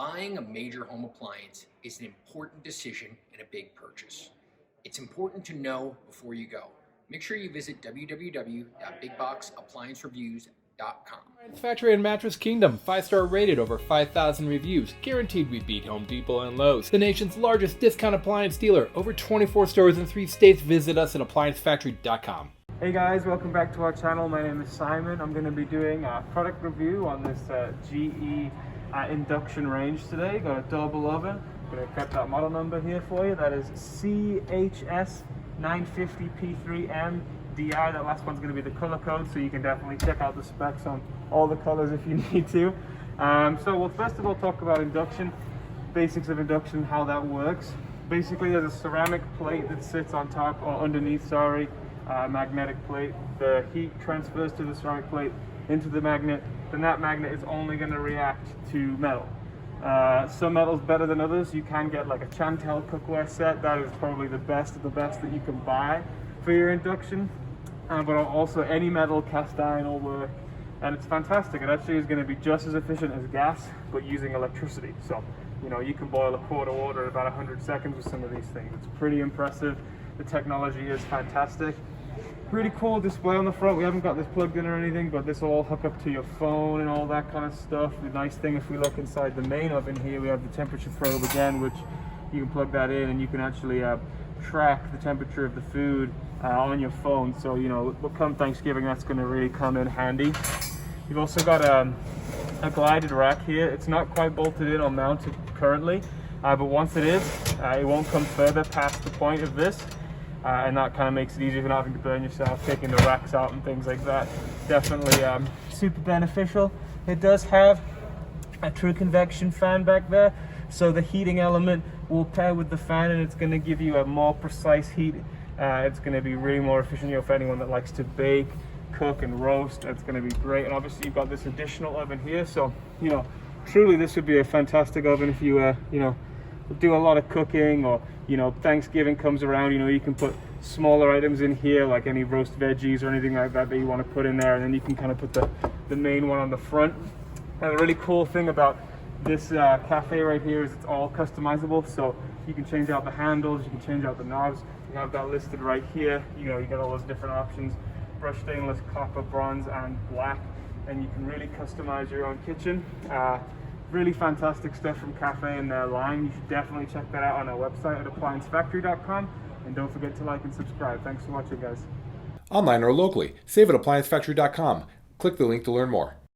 Buying a major home appliance is an important decision and a big purchase. It's important to know before you go. Make sure you visit www.bigboxappliancereviews.com. Factory and Mattress Kingdom, 5-star rated, over 5,000 reviews. Guaranteed we beat Home Depot and Lowe's. The nation's largest discount appliance dealer, over 24 stores in 3 states. Visit us at ApplianceFactory.com. Hey guys, welcome back to our channel. My name is Simon. I'm going to be doing a product review on this GE induction range today. Got a double oven. I'm going to cut that model number here for you. That is CHS950P3M DI. That last one's going to be the color code, so you can definitely check out the specs on all the colors if you need to. So we'll first of all talk about induction, basics of induction, how that works. Basically, there's a ceramic plate that sits on top, or underneath, sorry, magnetic plate. The heat transfers to the ceramic plate into the magnet, then that magnet is only going to react to metal. Some metal's better than others. You can get like a Chantel cookware set. That is probably the best of the best that you can buy for your induction. But also any metal, cast iron will work, and it's fantastic. It actually is going to be just as efficient as gas, but using electricity. So, you know, you can boil a quart of water in about 100 seconds with some of these things. It's pretty impressive. The technology is fantastic. Really cool display on the front. We haven't got this plugged in or anything, but this will all hook up to your phone and all that kind of stuff. The nice thing, if we look inside the main oven here, we have the temperature probe again, which you can plug that in and you can actually track the temperature of the food on your phone. So, you know, come Thanksgiving, that's going to really come in handy. You've also got a glided rack here. It's not quite bolted in or mounted currently, but once it is, it won't come further past the point of this. And that kind of makes it easier for not having to burn yourself, taking the racks out and things like that. Definitely super beneficial. It does have a true convection fan back there, so the heating element will pair with the fan and it's going to give you a more precise heat. It's going to be really more efficient, you know, for anyone that likes to bake, cook and roast. It's going to be great. And obviously you've got this additional oven here, so, you know, truly this would be a fantastic oven if you you know, do a lot of cooking, or, you know, Thanksgiving comes around, you know, you can put smaller items in here, like any roast veggies or anything like that that you want to put in there, and then you can kind of put the main one on the front. And the really cool thing about this cafe right here is it's all customizable, so you can change out the handles, you can change out the knobs. You have that listed right here. You know, you got all those different options: brushed stainless, copper, bronze and black, and you can really customize your own kitchen. Really fantastic stuff from Cafe and their line. You should definitely check that out on our website at ApplianceFactory.com. And don't forget to like and subscribe. Thanks for watching, guys. Online or locally, save at ApplianceFactory.com. Click the link to learn more.